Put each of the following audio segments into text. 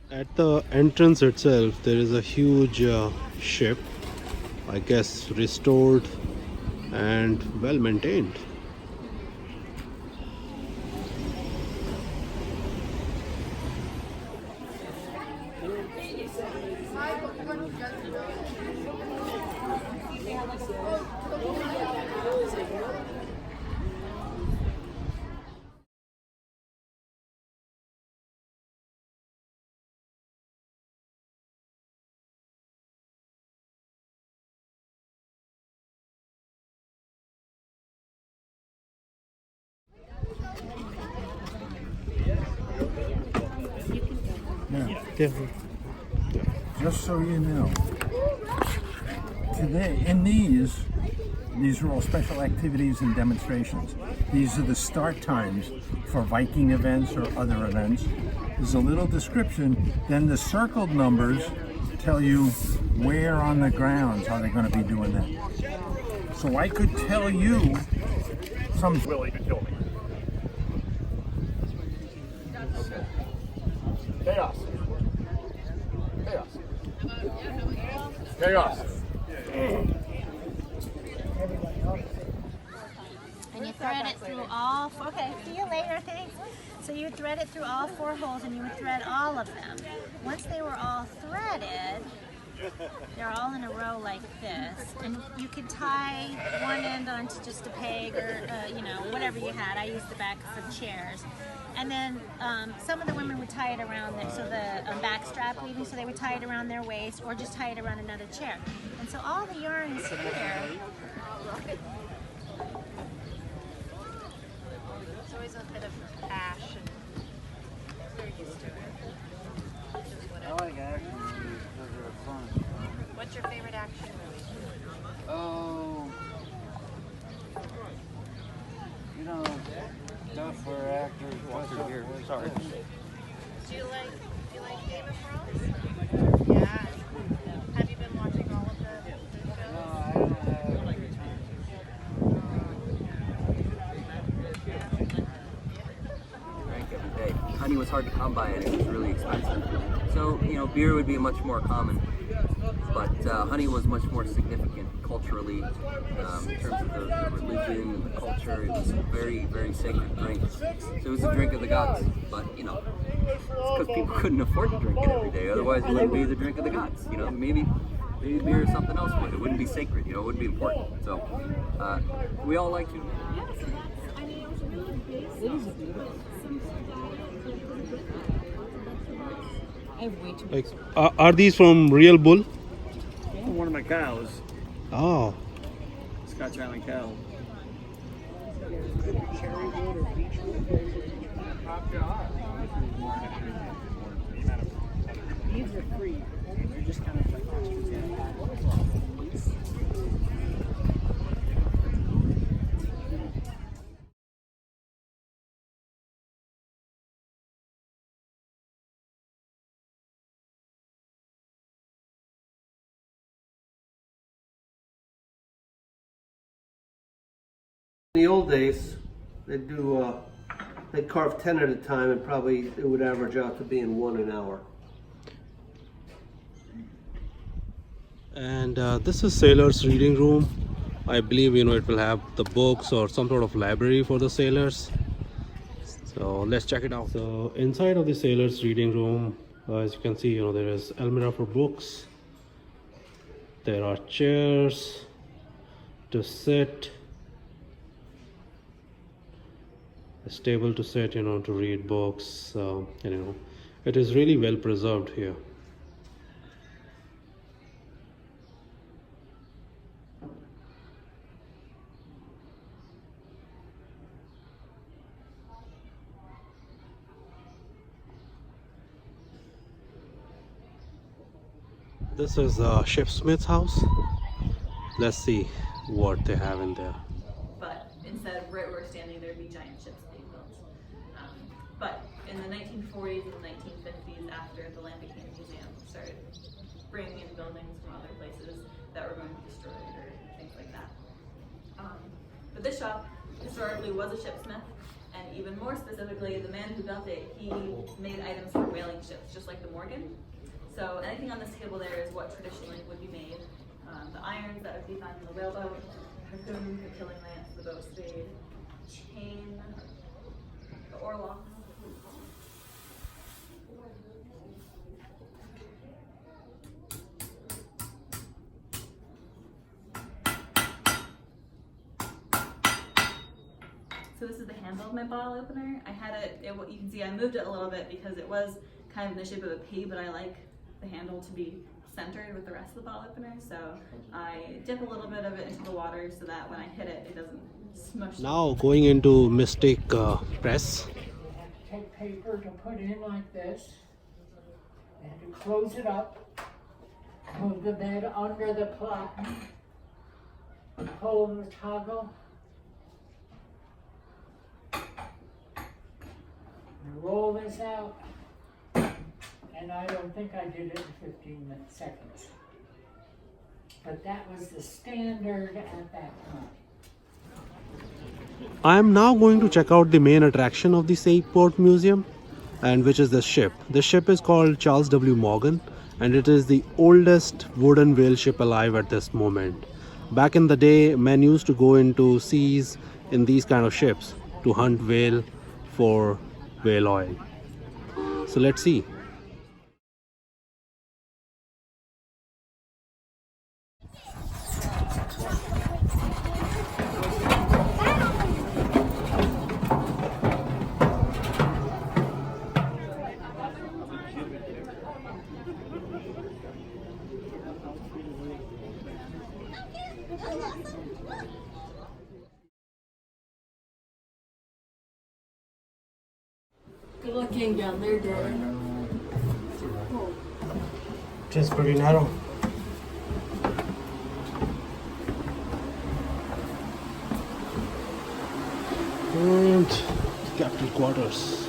At the entrance itself, there is a huge ship, I guess restored and well maintained. Now, Yeah. just so you know, today in these are all special activities and demonstrations. These are the start times for Viking events or other events. There's a little description, then the circled numbers tell you where on the grounds are they going to be doing that. So I could tell you some. Willie to kill me. Chaos. Chaos. Chaos. And you thread it through all, okay, see you later, thanks. So you would thread it through all 4 holes and you would thread all of them. Once they were all threaded, they're all in a row like this. And you could tie one end onto just a peg or, whatever you had. I used the back for chairs. And then some of the women would tie it around their, so the back strap weaving, so they would tie it around their waist or just tie it around another chair. And so all the yarn is here. It's always a bit of ash and we're used to it. I like action movies because they're fun. What's your favorite action movie? Oh, you know, stuff where actors dress up here. Sorry. Do you like Game of Thrones? Yeah. Have you been watching all of the shows? No, I don't have time Drank every day. Honey was hard to come by and it was really expensive. So, beer would be much more common. But honey was much more significant culturally in terms of the religion and the culture. It was a very, very sacred drink. So it was a drink of the gods. But, it's because people couldn't afford to drink it every day. Otherwise, it wouldn't be the drink of the gods. Maybe beer or something else would. It wouldn't be sacred. It wouldn't be important. So we all like to. Like, are these from real bull? One of my cows, Oh, Scotch Island cow. These are free. They're just kind of like In the old days, they'd carve 10 at a time, and probably it would average out to being 1 an hour. and this is sailors' reading room. I believe it will have the books or some sort of library for the sailors. So let's check it out. So inside of the sailors' reading room, as you can see, there is almirah for books. There are chairs to sit. A table to sit, to read books, and it is really well preserved here. This is Shipsmith's house. Let's see what they have in there. But instead of right where we're standing, there'd be giant ships being built. But in the 1940s and 1950s, after the Land became a museum, started bringing in buildings from other places that were going to be destroyed or things like that. But this shop historically was a shipsmith, and And even more specifically, the man who built it, he made items for whaling ships, just like the Morgan. So anything on this table there is what traditionally would be made. The irons that would be found in the whaleboat, the harpoon, the killing lance, the bow spade, chain, the oarlock. So this is the handle of my bottle opener. I had it, you can see I moved it a little bit because it was kind of in the shape of a P, but I like the handle to be centered with the rest of the bottle opener. So I dip a little bit of it into the water so that when I hit it, it doesn't smush. Now going into Mystic press. Take paper to put in like this, and to close it up, move the bed under the platen, pull the toggle, and roll this out, and I don't think I did it in 15 seconds. But that was the standard at that time. I am now going to check out the main attraction of the Seaport Museum, and which is the ship. The ship is called Charles W. Morgan, and it is the oldest wooden whale ship alive at this moment. Back in the day, men used to go into seas in these kind of ships to hunt whale for whale oil. So let's see. Good looking down there, Daddy. Just pretty narrow. And captain quarters.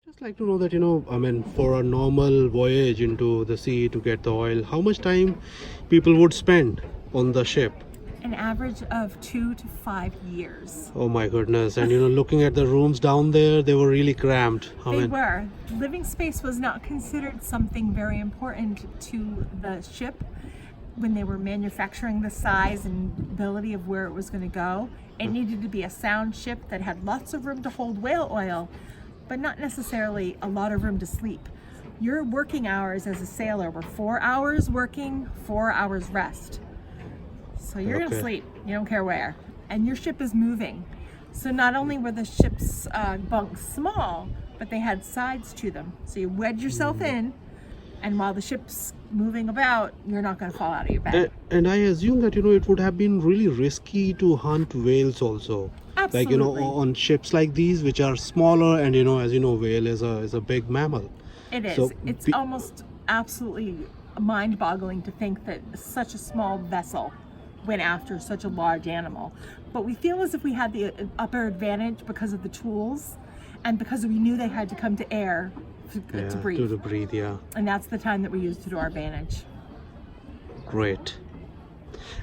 Just like to know that, I mean, for a normal voyage into the sea to get the oil, how much time people would spend on the ship? An average of 2 to 5 years. Oh my goodness. And looking at the rooms down there, they were really cramped. They were. Living space was not considered something very important to the ship when they were manufacturing the size and ability of where it was going to go. It needed to be a sound ship that had lots of room to hold whale oil, but not necessarily a lot of room to sleep. Your working hours as a sailor were 4 hours working, 4 hours rest. So you're gonna sleep, you don't care where. And your ship is moving. So not only were the ship's bunks small, but they had sides to them. So you wedge yourself in, and while the ship's moving about, you're not gonna fall out of your bed. And I assume that, it would have been really risky to hunt whales also. Absolutely. Like, on ships like these, which are smaller, and as you know, whale is a big mammal. It is. So it's almost absolutely mind-boggling to think that such a small vessel went after such a large animal. But we feel as if we had the upper advantage because of the tools and because we knew they had to come to air to breathe. To breathe, yeah. And that's the time that we used to our advantage. Great.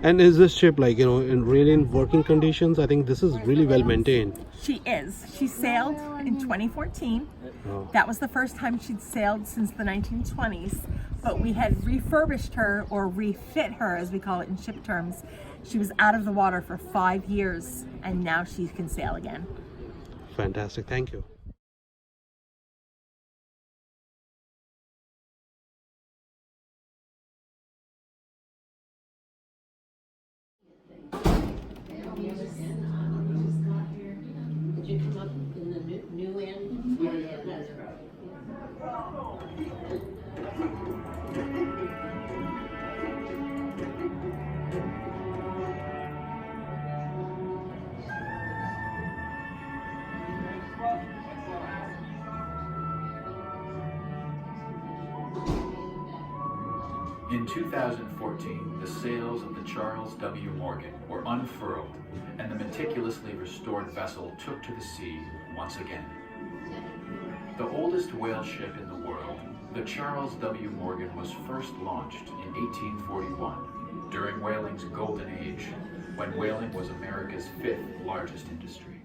And is this ship like, in really in working conditions? I think this is really well maintained. She is. She sailed in 2014. Oh. That was the first time she'd sailed since the 1920s, but we had refurbished her, or refit her as we call it in ship terms. She was out of the water for 5 years and now she can sail again. Fantastic, thank you. Did you come up in the new end? Yeah, that's right. In 2014, the sails of the Charles W. Morgan were unfurled, and the meticulously restored vessel took to the sea once again. The oldest whale ship in the world, the Charles W. Morgan was first launched in 1841, during whaling's golden age, when whaling was America's 5th largest industry.